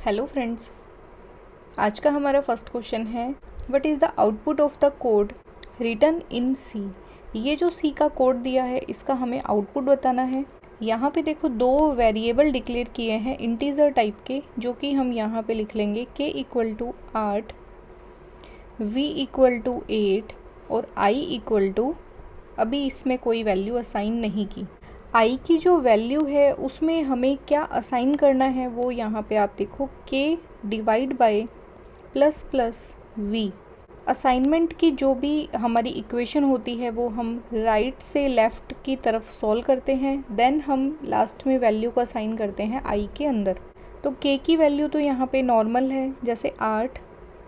Hello friends, आज का हमारा फर्स्ट क्वेश्चन है what is the output of the code written in C. ये जो सी का कोड दिया है इसका हमें आउटपुट बताना है। यहाँ पे देखो दो वेरिएबल डिक्लेयर किए हैं इंटीजर टाइप के, जो कि हम यहाँ पे लिख लेंगे k equal to 8, v equal to 8 और i इक्वल टू, अभी इसमें कोई वैल्यू असाइन नहीं की। i की जो वैल्यू है उसमें हमें क्या असाइन करना है वो यहाँ पे आप देखो k divide by plus plus v। Assignment की जो भी हमारी इक्वेशन होती है वो हम राइट से लेफ़्ट की तरफ सॉल्व करते हैं, देन हम लास्ट में वैल्यू को असाइन करते हैं i के अंदर। तो k की वैल्यू तो यहाँ पे नॉर्मल है जैसे 8,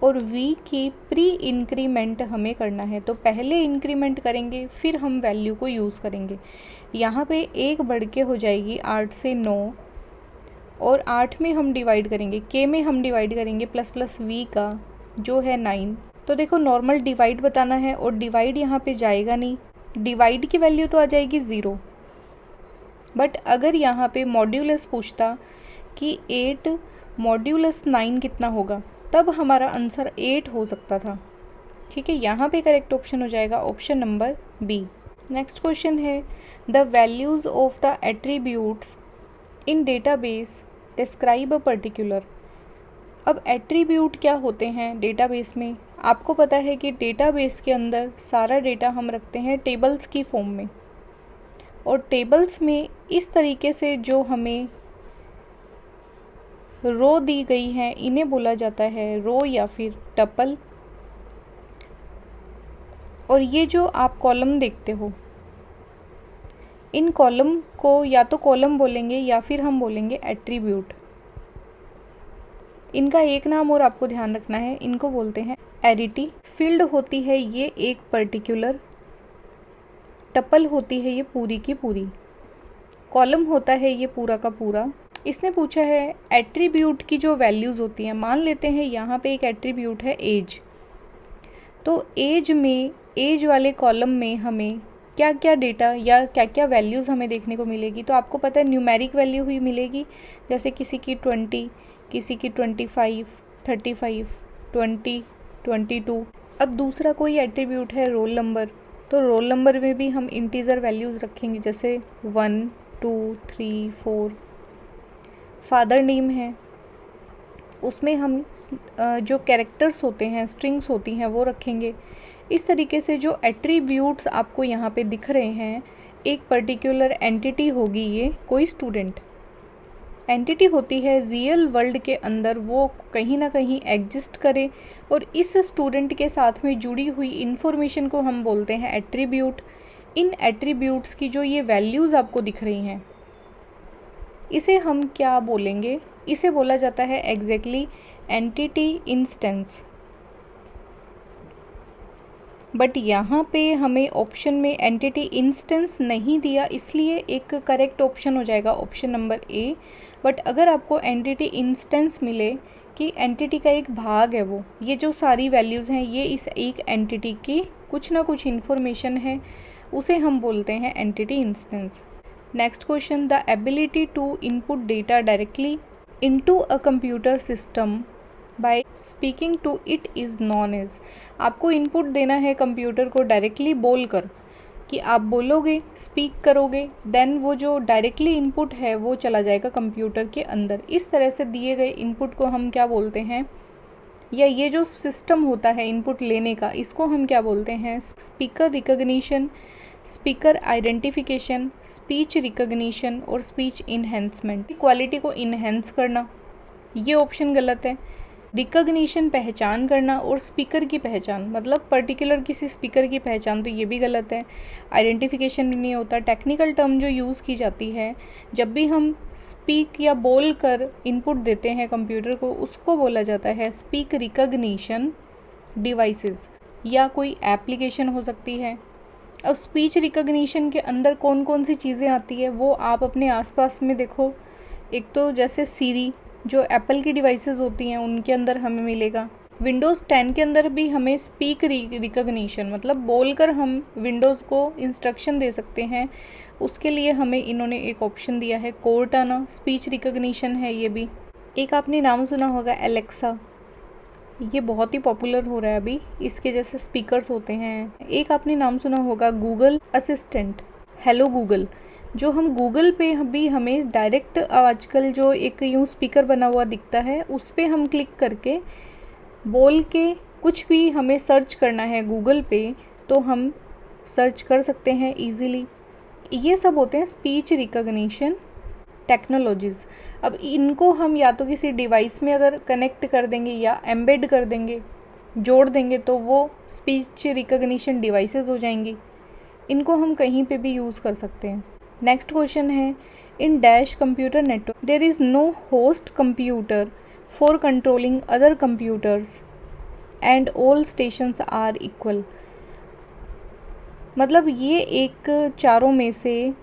और v की प्री इंक्रीमेंट हमें करना है, तो पहले इंक्रीमेंट करेंगे फिर हम वैल्यू को यूज़ करेंगे। यहाँ पे 1 बढ़ के हो जाएगी 8 से 9, और 8 में हम डिवाइड करेंगे, k में हम डिवाइड करेंगे प्लस प्लस v का जो है 9। तो देखो नॉर्मल डिवाइड बताना है और डिवाइड यहाँ पे जाएगा नहीं, डिवाइड की वैल्यू तो आ जाएगी 0। बट अगर यहाँ पे मॉड्यूलस पूछता कि 8 मॉड्यूलस 9 कितना होगा, तब हमारा आंसर 8 हो सकता था। ठीक है, यहाँ पे करेक्ट ऑप्शन हो जाएगा option number B. Next question है the values of the attributes in database describe a particular. अब एट्रीब्यूट क्या होते हैं डेटाबेस में? आपको पता है कि डेटाबेस के अंदर सारा डेटा हम रखते हैं टेबल्स की फॉर्म में, और टेबल्स में इस तरीके से जो हमें रो दी गई है इन्हें बोला जाता है रो या फिर टपल। और ये जो आप कॉलम देखते हो, इन कॉलम को या तो कॉलम बोलेंगे या फिर हम बोलेंगे एट्रीब्यूट। इनका एक नाम और आपको ध्यान रखना है, इनको बोलते हैं एरिटी। फील्ड होती है ये एक पर्टिकुलर, टपल होती है ये पूरी की पूरी, कॉलम होता है ये पूरा का पूरा। इसने पूछा है एट्रीब्यूट की जो वैल्यूज़ होती हैं, मान लेते हैं यहाँ पे एक एट्रीब्यूट है एज, तो एज में, एज वाले कॉलम में हमें क्या क्या डेटा या क्या क्या वैल्यूज़ हमें देखने को मिलेगी। तो आपको पता है न्यूमेरिक वैल्यू ही मिलेगी, जैसे किसी की 20, किसी की 25, 35, 20, 22। अब दूसरा कोई एट्रीब्यूट है रोल नंबर, तो रोल नंबर में भी हम इंटीजर वैल्यूज़ रखेंगे जैसे 1, 2, 3, 4। फादर नेम है, उसमें हम जो कैरेक्टर्स होते हैं, स्ट्रिंग्स होती हैं, वो रखेंगे। इस तरीके से जो एट्रीब्यूट्स आपको यहाँ पे दिख रहे हैं, एक पर्टिकुलर एंटिटी होगी, ये कोई स्टूडेंट एंटिटी होती है रियल वर्ल्ड के अंदर, वो कहीं ना कहीं एग्जिस्ट करे, और इस स्टूडेंट के साथ में जुड़ी हुई इंफॉर्मेशन को हम बोलते हैं एट्रीब्यूट। इन एट्रीब्यूट्स की जो ये वैल्यूज़ आपको दिख रही हैं, इसे हम क्या बोलेंगे? इसे बोला जाता है एग्जैक्टली एंटिटी इंस्टेंस। बट यहाँ पे हमें ऑप्शन में एंटिटी इंस्टेंस नहीं दिया, इसलिए एक करेक्ट ऑप्शन हो जाएगा ऑप्शन नंबर ए। बट अगर आपको एंटिटी इंस्टेंस मिले कि एंटिटी का एक भाग है वो, ये जो सारी वैल्यूज़ हैं ये इस एक एंटिटी की कुछ ना कुछ इन्फॉर्मेशन है, उसे हम बोलते हैं entity instance. Next question the ability to input data directly into a computer system by speaking to it is known as. आपको इनपुट देना है कंप्यूटर को डायरेक्टली बोल कर, कि आप बोलोगे, स्पीक करोगे, देन वो जो डायरेक्टली इनपुट है वो चला जाएगा कंप्यूटर के अंदर। इस तरह से दिए गए इनपुट को हम क्या बोलते हैं, या ये जो सिस्टम होता है इनपुट लेने का, इसको हम क्या बोलते हैं? Speaker recognition, speaker identification, speech recognition और स्पीच इन्हेंसमेंट। क्वालिटी को इन्हेंस करना, ये ऑप्शन गलत है। रिकग्निशन पहचान करना, और स्पीकर की पहचान मतलब पर्टिकुलर किसी स्पीकर की पहचान, तो ये भी गलत है। आइडेंटिफिकेशन भी नहीं होता। टेक्निकल टर्म जो यूज़ की जाती है जब भी हम स्पीक या बोल कर इनपुट देते हैं कंप्यूटर को, उसको बोला जाता है स्पीक रिकग्निशन डिवाइसेस, या कोई एप्लीकेशन हो सकती है। अब स्पीच रिकग्निशन के अंदर कौन कौन सी चीज़ें आती है वो आप अपने आसपास में देखो। एक तो जैसे सीरी, जो एप्पल की डिवाइसेस होती हैं उनके अंदर हमें मिलेगा। विंडोज़ 10 के अंदर भी हमें स्पीक रिकग्निशन मतलब बोलकर हम विंडोज़ को इंस्ट्रक्शन दे सकते हैं, उसके लिए हमें इन्होंने एक ऑप्शन दिया है कोर्टाना, स्पीच रिकग्निशन है ये भी। एक आपने नाम सुना होगा एलेक्सा, ये बहुत ही पॉपुलर हो रहा है अभी, इसके जैसे स्पीकर्स होते हैं। एक आपने नाम सुना होगा गूगल असिस्टेंट, हेलो गूगल, जो हम गूगल पे भी हमें डायरेक्ट आजकल जो एक यूँ स्पीकर बना हुआ दिखता है उस पर हम क्लिक करके बोल के कुछ भी हमें सर्च करना है गूगल पे तो हम सर्च कर सकते हैं इजीली। ये सब होते हैं स्पीच रिकॉग्निशन टेक्नोलॉजीज़। अब इनको हम या तो किसी डिवाइस में अगर कनेक्ट कर देंगे या एम्बेड कर देंगे, जोड़ देंगे, तो वो स्पीच रिकॉग्निशन डिवाइसेस हो जाएंगी। इनको हम कहीं पे भी यूज़ कर सकते हैं। नेक्स्ट क्वेश्चन है, in dash computer network there is no host computer for controlling other computers and all stations are equal. मतलब ये एक चारों में से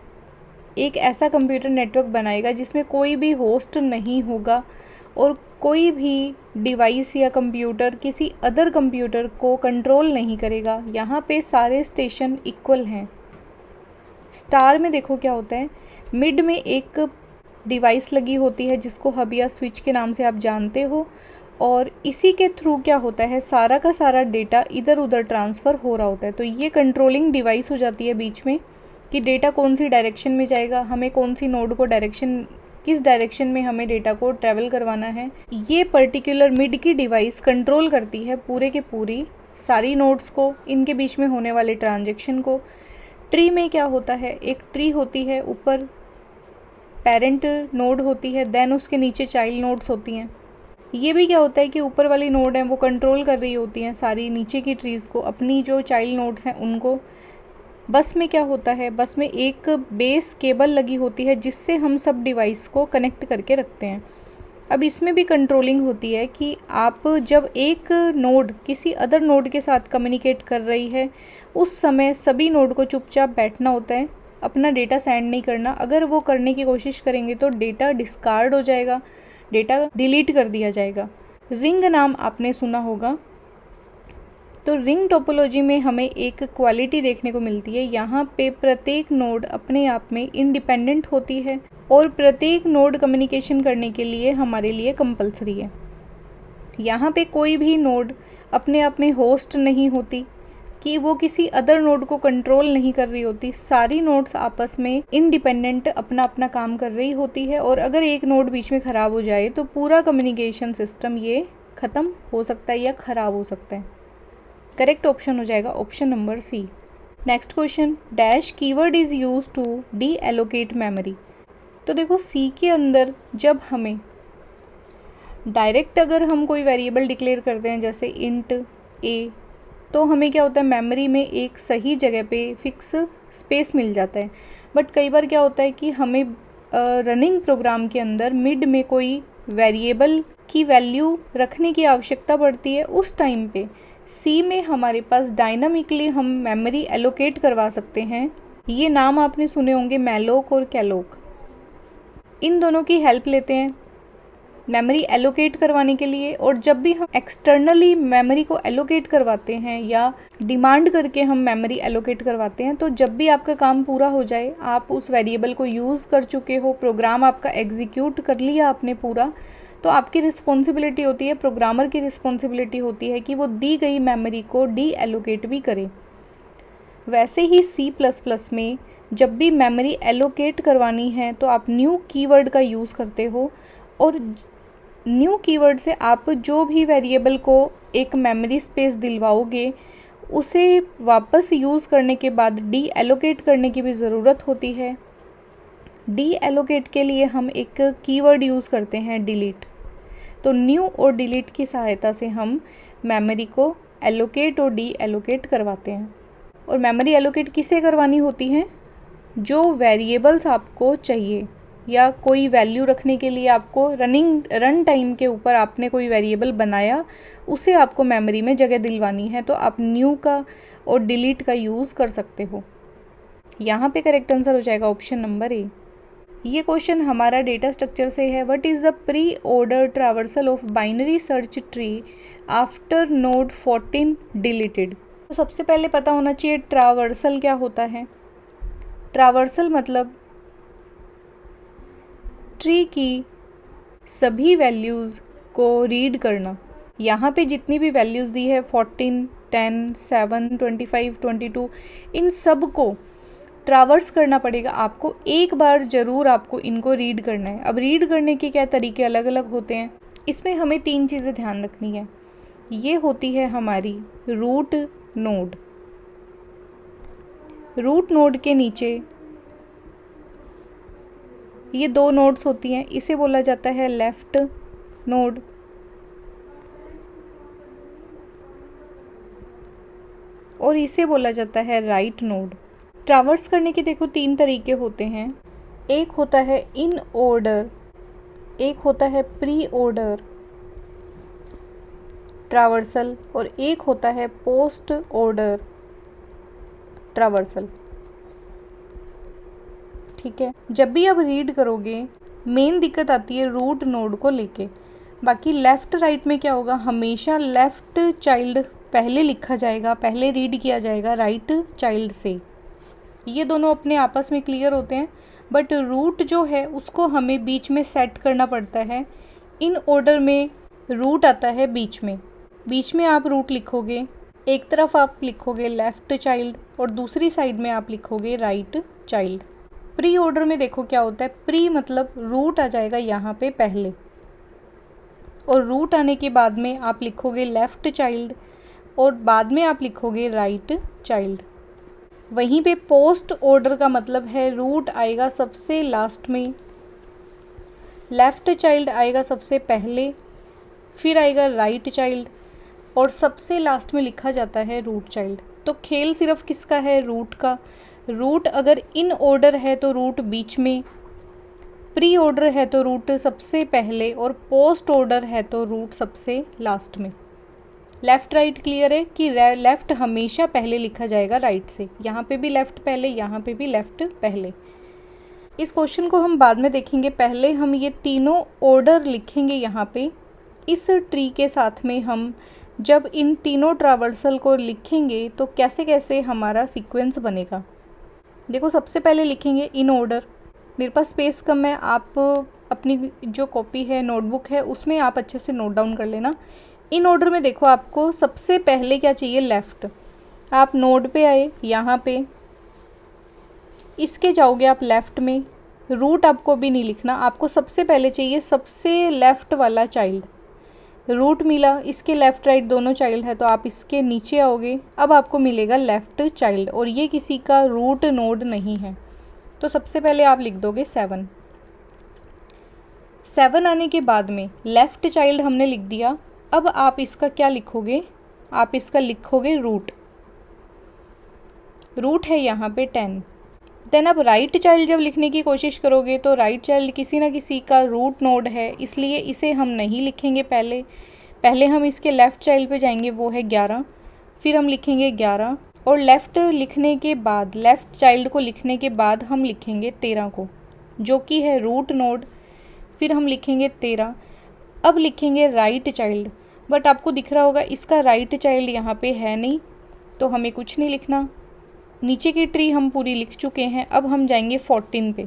एक ऐसा कंप्यूटर नेटवर्क बनाएगा जिसमें कोई भी होस्ट नहीं होगा और कोई भी डिवाइस या कंप्यूटर किसी अदर कंप्यूटर को कंट्रोल नहीं करेगा। यहाँ पे सारे स्टेशन इक्वल हैं। स्टार में देखो क्या होता है, मिड में एक डिवाइस लगी होती है जिसको हब या स्विच के नाम से आप जानते हो, और इसी के थ्रू क्या होता है, सारा का सारा डेटा इधर उधर ट्रांसफ़र हो रहा होता है। तो ये कंट्रोलिंग डिवाइस हो जाती है बीच में कि डेटा कौन सी डायरेक्शन में जाएगा, हमें कौन सी नोड को किस डायरेक्शन में हमें डेटा को ट्रैवल करवाना है। ये पर्टिकुलर मिड की डिवाइस कंट्रोल करती है पूरे के पूरी सारी नोड्स को, इनके बीच में होने वाले ट्रांजेक्शन को। ट्री में क्या होता है, एक ट्री होती है, ऊपर पेरेंट नोड होती है, देन उसके नीचे चाइल्ड नोड्स होती हैं। ये भी क्या होता है कि ऊपर वाली नोड है वो कंट्रोल कर रही होती हैं सारी नीचे की ट्रीज़ को, अपनी जो चाइल्ड नोड्स हैं उनको। बस में क्या होता है, बस में एक बेस केबल लगी होती है जिससे हम सब डिवाइस को कनेक्ट करके रखते हैं। अब इसमें भी कंट्रोलिंग होती है कि आप जब एक नोड किसी अदर नोड के साथ कम्युनिकेट कर रही है उस समय सभी नोड को चुपचाप बैठना होता है, अपना डेटा सेंड नहीं करना। अगर वो करने की कोशिश करेंगे तो डेटा डिस्कार्ड हो जाएगा, डेटा डिलीट कर दिया जाएगा। रिंग नाम आपने सुना होगा, तो रिंग टोपोलॉजी में हमें एक क्वालिटी देखने को मिलती है। यहाँ पे प्रत्येक नोड अपने आप में इंडिपेंडेंट होती है और प्रत्येक नोड कम्युनिकेशन करने के लिए हमारे लिए कंपलसरी है। यहाँ पे कोई भी नोड अपने आप में होस्ट नहीं होती कि वो किसी अदर नोड को कंट्रोल नहीं कर रही होती। सारी नोड्स आपस में इंडिपेंडेंट अपना अपना काम कर रही होती है, और अगर एक नोड बीच में ख़राब हो जाए तो पूरा कम्युनिकेशन सिस्टम ये ख़त्म हो सकता है या ख़राब हो सकता है। करेक्ट ऑप्शन हो जाएगा option number C. Next question, dash keyword is use to deallocate memory. तो देखो सी के अंदर जब हमें डायरेक्ट अगर हम कोई वेरिएबल डिक्लेयर करते हैं जैसे इंट ए, तो हमें क्या होता है, मेमोरी में एक सही जगह पे फिक्स स्पेस मिल जाता है। बट कई बार क्या होता है कि हमें रनिंग प्रोग्राम के अंदर मिड में कोई वेरिएबल की वैल्यू रखने की आवश्यकता पड़ती है। उस टाइम पे सी में हमारे पास डायनामिकली हम मेमोरी एलोकेट करवा सकते हैं। ये नाम आपने सुने होंगे, मैलोक और कैलोक। इन दोनों की हेल्प लेते हैं मेमोरी एलोकेट करवाने के लिए। और जब भी हम एक्सटर्नली मेमोरी को एलोकेट करवाते हैं या डिमांड करके हम मेमोरी एलोकेट करवाते हैं, तो जब भी आपका काम पूरा हो जाए, आप उस वेरिएबल को यूज़ कर चुके हो, प्रोग्राम आपका एग्जीक्यूट कर लिया आपने पूरा, तो आपकी रिस्पॉन्सिबिलिटी होती है, प्रोग्रामर की रिस्पॉन्सिबिलिटी होती है कि वो दी गई मेमोरी को डी एलोकेट भी करे। वैसे ही C++ में जब भी मेमोरी एलोकेट करवानी है तो आप न्यू कीवर्ड का यूज़ करते हो, और न्यू कीवर्ड से आप जो भी वेरिएबल को एक मेमोरी स्पेस दिलवाओगे उसे वापस यूज़ करने के बाद डी एलोकेट करने की भी ज़रूरत होती है। डी एलोकेट के लिए हम एक कीवर्ड यूज़ करते हैं डिलीट। तो न्यू और डिलीट की सहायता से हम मेमोरी को एलोकेट और डी एलोकेट करवाते हैं। और मेमोरी एलोकेट किसे करवानी होती है, जो वेरिएबल्स आपको चाहिए या कोई वैल्यू रखने के लिए आपको रन टाइम के ऊपर आपने कोई वेरिएबल बनाया, उसे आपको मेमोरी में जगह दिलवानी है, तो आप न्यू का और डिलीट का यूज़ कर सकते हो। यहाँ पे करेक्ट आंसर हो जाएगा ऑप्शन नंबर ए। ये क्वेश्चन हमारा डेटा स्ट्रक्चर से है। What is the pre order traversal of binary search tree after node 14 deleted. तो सबसे पहले पता होना चाहिए ट्रावर्सल क्या होता है। ट्रावर्सल मतलब ट्री की सभी वैल्यूज़ को रीड करना। यहाँ पे जितनी भी वैल्यूज़ दी है 14, 10, 7, 25, 22, इन सब को ट्रावर्स करना पड़ेगा आपको। एक बार ज़रूर आपको इनको रीड करना है। अब रीड करने के क्या तरीके अलग अलग होते हैं, इसमें हमें 3 चीज़ें ध्यान रखनी है। ये होती है हमारी रूट नोड। रूट नोड के नीचे ये 2 नोड्स होती हैं, इसे बोला जाता है लेफ़्ट नोड और इसे बोला जाता है राइट नोड। ट्रावर्स करने के देखो 3 तरीके होते हैं। एक होता है इन ऑर्डर, एक होता है प्री ऑर्डर ट्रावर्सल और एक होता है पोस्ट ऑर्डर ट्रावर्सल। ठीक है, जब भी आप रीड करोगे मेन दिक्कत आती है रूट नोड को लेके। बाकी लेफ़्ट राइट में क्या होगा, हमेशा लेफ़्ट चाइल्ड पहले लिखा जाएगा, पहले रीड किया जाएगा राइट चाइल्ड से। ये दोनों अपने आपस में क्लियर होते हैं, बट रूट जो है उसको हमें बीच में सेट करना पड़ता है। इन ऑर्डर में रूट आता है बीच में। बीच में आप रूट लिखोगे, एक तरफ आप लिखोगे लेफ़्ट चाइल्ड और दूसरी साइड में आप लिखोगे राइट चाइल्ड। प्री ऑर्डर में देखो क्या होता है, प्री मतलब रूट आ जाएगा यहाँ पे पहले और रूट आने के बाद में आप लिखोगे लेफ़्ट चाइल्ड और बाद में आप लिखोगे राइट चाइल्ड। वहीं पे पोस्ट ऑर्डर का मतलब है रूट आएगा सबसे लास्ट में, लेफ़्ट चाइल्ड आएगा सबसे पहले, फिर आएगा राइट चाइल्ड और सबसे लास्ट में लिखा जाता है रूट चाइल्ड। तो खेल सिर्फ किसका है, रूट का। रूट अगर इन ऑर्डर है तो रूट बीच में, प्री ऑर्डर है तो रूट सबसे पहले और पोस्ट ऑर्डर है तो रूट सबसे लास्ट में। लेफ़्ट राइट क्लियर है कि लेफ़्ट हमेशा पहले लिखा जाएगा राइट से। यहाँ पे भी लेफ़्ट पहले, यहाँ पे भी लेफ़्ट पहले। इस क्वेश्चन को हम बाद में देखेंगे, पहले हम ये तीनों ऑर्डर लिखेंगे यहाँ पे इस ट्री के साथ में। हम जब इन तीनों ट्रावर्सल को लिखेंगे तो कैसे कैसे हमारा सीक्वेंस बनेगा। देखो सबसे पहले लिखेंगे इन ऑर्डर। मेरे पास स्पेस कम है, आप अपनी जो कॉपी है, नोटबुक है, उसमें आप अच्छे से नोट डाउन कर लेना। इन ऑर्डर में देखो आपको सबसे पहले क्या चाहिए, लेफ़्ट। आप नोड पे आए, यहाँ पे इसके जाओगे आप लेफ़्ट में। रूट आपको भी नहीं लिखना, आपको सबसे पहले चाहिए सबसे लेफ़्ट वाला चाइल्ड। रूट मिला, इसके लेफ़्ट राइट दोनों चाइल्ड है तो आप इसके नीचे आओगे, अब आपको मिलेगा लेफ़्ट चाइल्ड और ये किसी का रूट नोड नहीं है तो सबसे पहले आप लिख दोगे 7। 7 आने के बाद में लेफ़्ट चाइल्ड हमने लिख दिया। अब आप इसका क्या लिखोगे, आप इसका लिखोगे रूट। रूट है यहाँ पे 10। देन अब राइट चाइल्ड जब लिखने की कोशिश करोगे तो राइट चाइल्ड किसी ना किसी का रूट नोड है, इसलिए इसे हम नहीं लिखेंगे। पहले हम इसके लेफ़्ट चाइल्ड पे जाएंगे, वो है 11। फिर हम लिखेंगे 11 और लेफ़्ट लिखने के बाद, लेफ़्ट चाइल्ड को लिखने के बाद हम लिखेंगे 13 को, जो कि है रूट नोड। फिर हम लिखेंगे 13। अब लिखेंगे राइट चाइल्ड, बट आपको दिख रहा होगा इसका राइट चाइल्ड यहाँ पे है नहीं तो हमें कुछ नहीं लिखना। नीचे की ट्री हम पूरी लिख चुके हैं। अब हम जाएंगे 14 पे।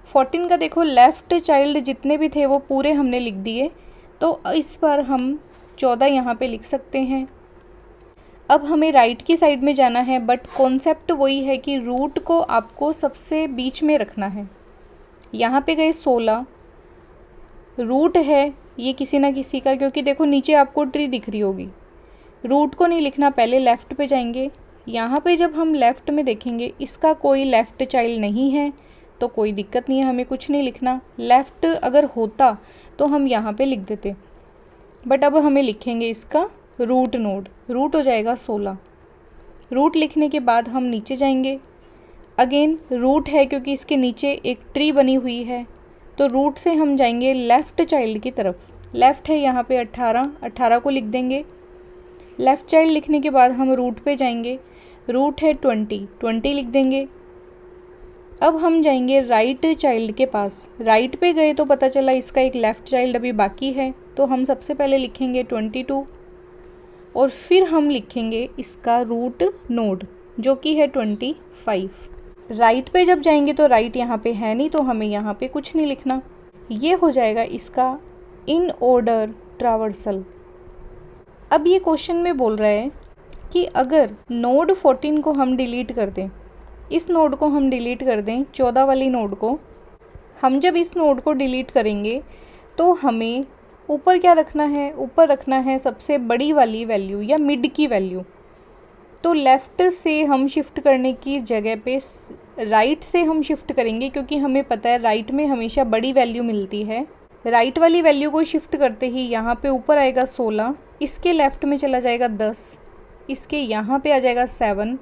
14 का देखो लेफ़्ट चाइल्ड जितने भी थे वो पूरे हमने लिख दिए, तो इस बार हम 14 यहाँ पे लिख सकते हैं। अब हमें राइट की साइड में जाना है, बट कॉन्सेप्ट वही है कि रूट को आपको सबसे बीच में रखना है। यहाँ पे गए 16, रूट है ये किसी ना किसी का, क्योंकि देखो नीचे आपको ट्री दिख रही होगी। रूट को नहीं लिखना, पहले लेफ़्ट पे जाएंगे। यहाँ पे जब हम लेफ़्ट में देखेंगे इसका कोई लेफ़्ट चाइल्ड नहीं है तो कोई दिक्कत नहीं है, हमें कुछ नहीं लिखना। लेफ़्ट अगर होता तो हम यहाँ पे लिख देते, बट अब हमें लिखेंगे इसका रूट नोड। रूट हो जाएगा 16। रूट लिखने के बाद हम नीचे जाएंगे। अगेन रूट है क्योंकि इसके नीचे एक ट्री बनी हुई है, तो रूट से हम जाएंगे लेफ़्ट चाइल्ड की तरफ। लेफ़्ट है यहाँ पे 18 को लिख देंगे। लेफ़्ट चाइल्ड लिखने के बाद हम रूट पे जाएंगे। रूट है 20 लिख देंगे। अब हम जाएंगे राइट चाइल्ड के पास। राइट पे गए तो पता चला इसका एक लेफ़्ट चाइल्ड अभी बाकी है, तो हम सबसे पहले लिखेंगे 22 और फिर हम लिखेंगे इसका रूट नोड जो कि है 25। राइट पे जब जाएंगे तो राइट यहाँ पे है नहीं तो हमें यहाँ पे कुछ नहीं लिखना। ये हो जाएगा इसका इन ऑर्डर ट्रावर्सल। अब ये क्वेश्चन में बोल रहा है कि अगर नोड 14 को हम डिलीट कर दें, इस नोड को हम डिलीट कर दें, 14 वाली नोड को, हम जब इस नोड को डिलीट करेंगे तो हमें ऊपर क्या रखना है, ऊपर रखना है सबसे बड़ी वाली वैल्यू या मिड की वैल्यू। तो लेफ़्ट से हम शिफ्ट करने की जगह पे राइट से हम शिफ्ट करेंगे, क्योंकि हमें पता है राइट में हमेशा बड़ी वैल्यू मिलती है। राइट वाली वैल्यू को शिफ्ट करते ही यहाँ पे ऊपर आएगा 16, इसके लेफ़्ट में चला जाएगा 10, इसके यहाँ पे आ जाएगा 7,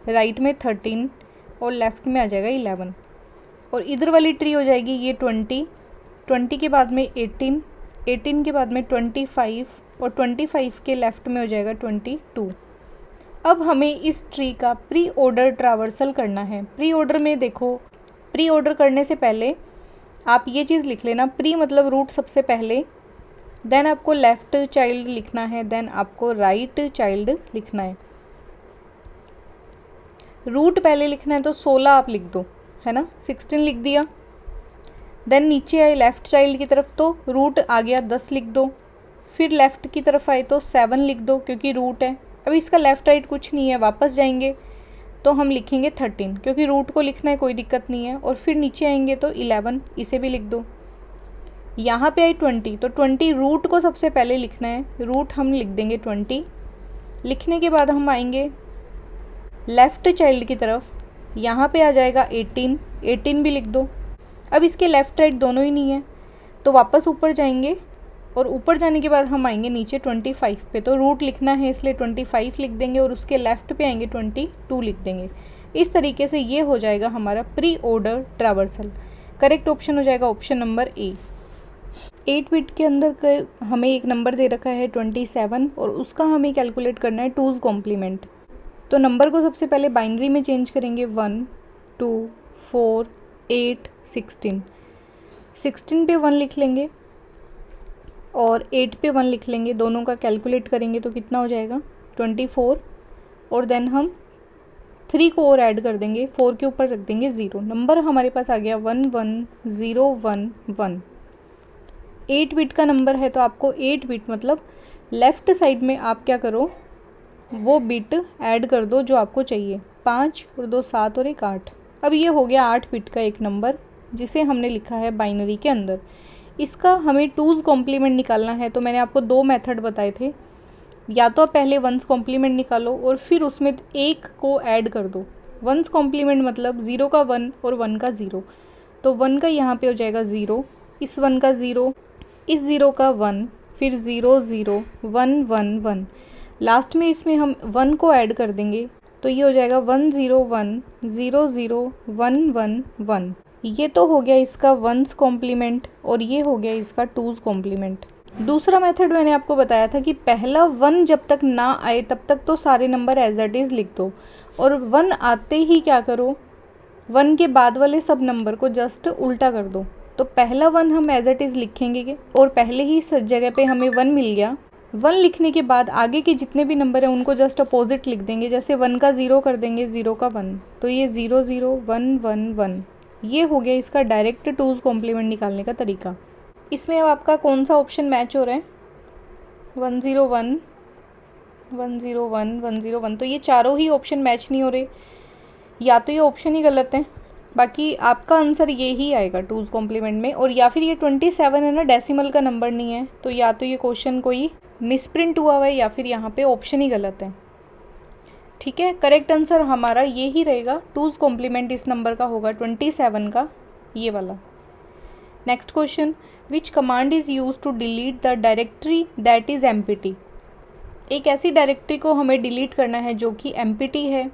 राइट में 13 और लेफ़्ट में आ जाएगा 11, और इधर वाली ट्री हो जाएगी ये 20, 20 के बाद में 18, 18 के बाद में 25 और 25 के लेफ़्ट में हो जाएगा 22। अब हमें इस ट्री का प्री ऑर्डर ट्रावर्सल करना है। प्री ऑर्डर में देखो, प्री ऑर्डर करने से पहले आप ये चीज़ लिख लेना, प्री मतलब रूट सबसे पहले, देन आपको लेफ़्ट चाइल्ड लिखना है, देन आपको राइट चाइल्ड लिखना है। रूट पहले लिखना है तो 16 आप लिख दो, है ना, 16 लिख दिया। देन नीचे आए लेफ़्ट चाइल्ड की तरफ तो रूट आ गया 10 लिख दो, फिर लेफ़्ट की तरफ आए तो 7 लिख दो क्योंकि रूट है। अब इसका लेफ़्ट राइट कुछ नहीं है, वापस जाएंगे तो हम लिखेंगे 13 क्योंकि रूट को लिखना है, कोई दिक्कत नहीं है। और फिर नीचे आएंगे तो 11, इसे भी लिख दो। यहाँ पे आई 20 तो 20 रूट को सबसे पहले लिखना है, रूट हम लिख देंगे 20। लिखने के बाद हम आएंगे लेफ़्ट चाइल्ड की तरफ, यहाँ पे आ जाएगा 18, 18 भी लिख दो। अब इसके लेफ़्ट राइट दोनों ही नहीं है तो वापस ऊपर जाएंगे, और ऊपर जाने के बाद हम आएंगे नीचे 25 पे, तो रूट लिखना है इसलिए 25 लिख देंगे और उसके लेफ़्ट पे आएंगे 22 लिख देंगे। इस तरीके से ये हो जाएगा हमारा pre order traversal. Correct option हो जाएगा ऑप्शन नंबर ए। 8 बिट के अंदर हमें एक नंबर दे रखा है 27 और उसका हमें कैलकुलेट करना है 2's कॉम्प्लीमेंट। तो नंबर को सबसे पहले बाइनरी में चेंज करेंगे, 1 2 4 8 16। 16 पे 1 लिख लेंगे और 8 पे 1 लिख लेंगे, दोनों का कैलकुलेट करेंगे तो कितना हो जाएगा 24, और देन हम 3 को और ऐड कर देंगे, 4 के ऊपर रख देंगे 0। नंबर हमारे पास आ गया 11011। 8 बिट का नंबर है तो आपको 8 बिट मतलब लेफ़्ट साइड में आप क्या करो, वो बिट ऐड कर दो जो आपको चाहिए, 5 और 2 7 और 1 8। अब ये हो गया 8 बिट का एक नंबर जिसे हमने लिखा है बाइनरी के अंदर। इसका हमें 2's कॉम्प्लीमेंट निकालना है, तो मैंने आपको 2 मेथड बताए थे। या तो आप पहले 1's कॉम्प्लीमेंट निकालो और फिर उसमें 1 को ऐड कर दो। 1's कॉम्प्लीमेंट मतलब 0 का 1 और 1 का 0, तो 1 का यहाँ पे हो जाएगा 0, इस 1 का 0, इस 0 का 1, फिर 0 0 1 1 1, लास्ट में इसमें हम 1 को ऐड कर देंगे तो ये हो जाएगा 1 0 1 0 0 1 1 1। ये तो हो गया इसका 1's कॉम्प्लीमेंट और ये हो गया इसका 2's कॉम्प्लीमेंट। दूसरा मेथड मैंने आपको बताया था कि पहला 1 जब तक ना आए तब तक तो सारे नंबर एज इट इज़ लिख दो, और 1 आते ही क्या करो, 1 के बाद वाले सब नंबर को जस्ट उल्टा कर दो। तो पहला 1 हम एज इट इज़ लिखेंगे और पहले ही जगह पे हमें 1 मिल गया। 1 लिखने के बाद आगे के जितने भी नंबर हैं उनको जस्ट अपोजिट लिख देंगे, जैसे 1 का 0 कर देंगे, 0 का 1, तो ये 0 0 1 1 1। ये हो गया इसका डायरेक्ट 2's कॉम्प्लीमेंट निकालने का तरीका। इसमें अब आपका कौन सा ऑप्शन मैच हो रहा है, 101 101 101, तो ये चारों ही ऑप्शन मैच नहीं हो रहे, या तो ये ऑप्शन ही गलत है, बाकी आपका आंसर ये ही आएगा 2's कॉम्प्लीमेंट में। और या फिर ये 27 है ना, डेसिमल का नंबर नहीं है, तो या तो ये क्वेश्चन कोई मिसप्रिंट हुआ हुआ है या फिर यहाँ पे ऑप्शन ही गलत है। ठीक है, करेक्ट आंसर हमारा ये ही रहेगा, 2's कॉम्प्लीमेंट इस नंबर का होगा 27 का, ये वाला। Next question, which command is use to delete the directory that is empty. एक ऐसी डायरेक्टरी को हमें डिलीट करना है जो कि एम्प्टी है।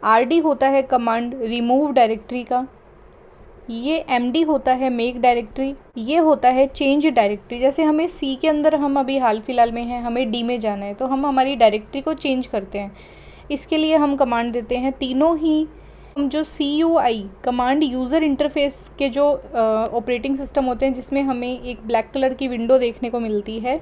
RD होता है कमांड रिमूव डायरेक्टरी का, ये MD होता है मेक डायरेक्टरी, ये होता है चेंज डायरेक्टरी। जैसे हमें C के अंदर हम अभी हाल फिलहाल में हैं, हमें D में जाना है तो हम हमारी डायरेक्टरी को चेंज करते हैं, इसके लिए हम कमांड देते हैं। तीनों ही हम जो CUI कमांड यूज़र इंटरफेस के जो ऑपरेटिंग सिस्टम होते हैं जिसमें हमें एक ब्लैक कलर की विंडो देखने को मिलती है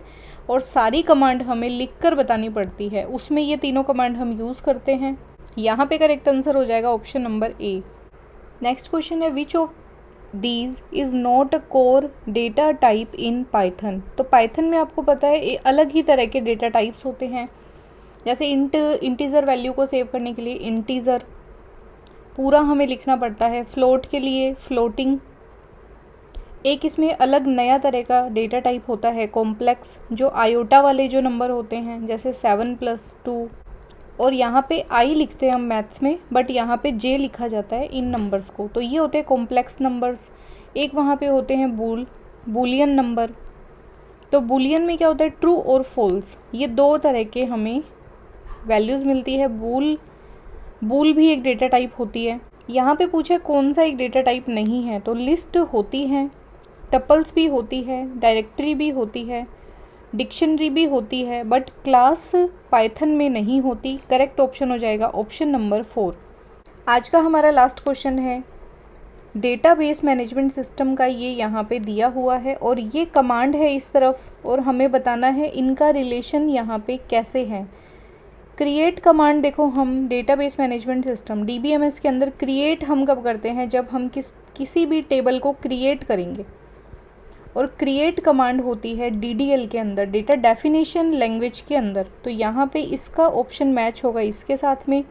और सारी कमांड हमें लिखकर बतानी पड़ती है, उसमें ये तीनों कमांड हम यूज़ करते हैं। यहाँ पे करेक्ट आंसर हो जाएगा option number A. Next question है, which of these is not a core data type in Python। तो पाइथन में आपको पता है अलग ही तरह के डेटा टाइप्स होते हैं, जैसे इंटीज़र वैल्यू को सेव करने के लिए इंटीज़र पूरा हमें लिखना पड़ता है, फ्लोट के लिए फ्लोटिंग। एक इसमें अलग नया तरह का डेटा टाइप होता है कॉम्प्लेक्स, जो आयोटा वाले जो नंबर होते हैं, जैसे 7+2, और यहाँ पे आई लिखते हैं हम मैथ्स में, बट यहाँ पे जे लिखा जाता है इन नंबर्स को। तो ये होते हैं कॉम्प्लेक्स नंबर्स। एक वहाँ पे होते हैं बूलियन नंबर। तो बूलियन में क्या होता है, ट्रू और फॉल्स, ये दो तरह के हमें वैल्यूज़ मिलती है। बूल भी एक डेटा टाइप होती है। यहाँ पे पूछा कौन सा एक डेटा टाइप नहीं है, तो लिस्ट होती है, टपल्स भी होती है, डायरेक्टरी भी होती है, डिक्शनरी भी होती है, बट क्लास पाइथन में नहीं होती। करेक्ट ऑप्शन हो जाएगा ऑप्शन नंबर 4। आज का हमारा लास्ट क्वेश्चन है डेटाबेस मैनेजमेंट सिस्टम का। ये यहाँ पे दिया हुआ है और ये कमांड है इस तरफ, और हमें बताना है इनका रिलेशन यहाँ पे कैसे है। क्रिएट कमांड देखो, हम डेटाबेस मैनेजमेंट सिस्टम DBMS के अंदर क्रिएट हम कब करते हैं, जब हम किसी भी टेबल को क्रिएट करेंगे, और क्रिएट कमांड होती है DDL के अंदर, डेटा डेफिनेशन लैंग्वेज के अंदर। तो यहाँ पे इसका ऑप्शन मैच होगा इसके साथ में।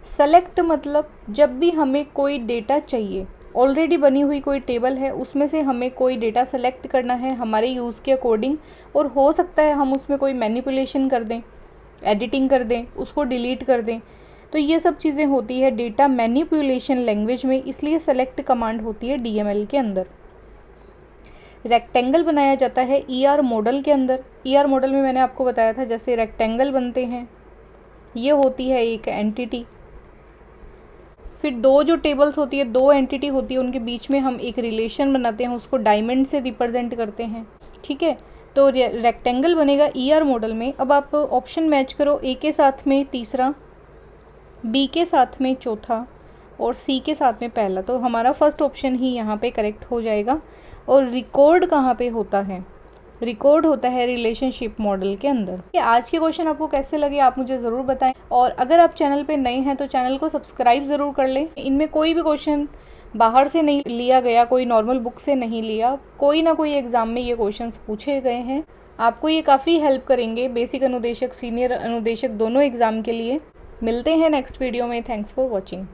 सेलेक्ट मतलब जब भी हमें कोई डेटा चाहिए, ऑलरेडी बनी हुई कोई टेबल है, उसमें से हमें कोई डेटा सेलेक्ट करना है हमारे यूज़ के अकॉर्डिंग, और हो सकता है हम उसमें कोई मैनिपुलेशन कर दें, एडिटिंग कर दें, उसको डिलीट कर दें। तो ये सब चीज़ें होती है डेटा मैनिपुलेशन लैंग्वेज में, इसलिए सेलेक्ट कमांड होती है DML के अंदर। रेक्टेंगल बनाया जाता है ER मॉडल के अंदर। ER मॉडल में मैंने आपको बताया था जैसे रेक्टेंगल बनते हैं, ये होती है एक एंटिटी। फिर दो जो टेबल्स होती है, दो एंटिटी होती है, उनके बीच में हम एक रिलेशन बनाते हैं, उसको डायमंड से रिप्रेजेंट करते हैं। ठीक है, तो रेक्टेंगल बनेगा ER मॉडल में। अब आप ऑप्शन मैच करो, A के साथ में तीसरा, B के साथ में चौथा, और C के साथ में पहला। तो हमारा फर्स्ट ऑप्शन ही यहाँ पे करेक्ट हो जाएगा। और रिकॉर्ड कहाँ पे होता है, रिकॉर्ड होता है रिलेशनशिप मॉडल के अंदर। आज के क्वेश्चन आपको कैसे लगे आप मुझे ज़रूर बताएं, और अगर आप चैनल पे नए हैं तो चैनल को सब्सक्राइब ज़रूर कर लें। इनमें कोई भी क्वेश्चन बाहर से नहीं लिया गया, कोई नॉर्मल बुक से नहीं लिया, कोई ना कोई एग्ज़ाम में ये क्वेश्चंस पूछे गए हैं। आपको ये काफ़ी हेल्प करेंगे बेसिक अनुदेशक, सीनियर अनुदेशक दोनों एग्ज़ाम के लिए। मिलते हैं नेक्स्ट वीडियो में। Thanks for watching.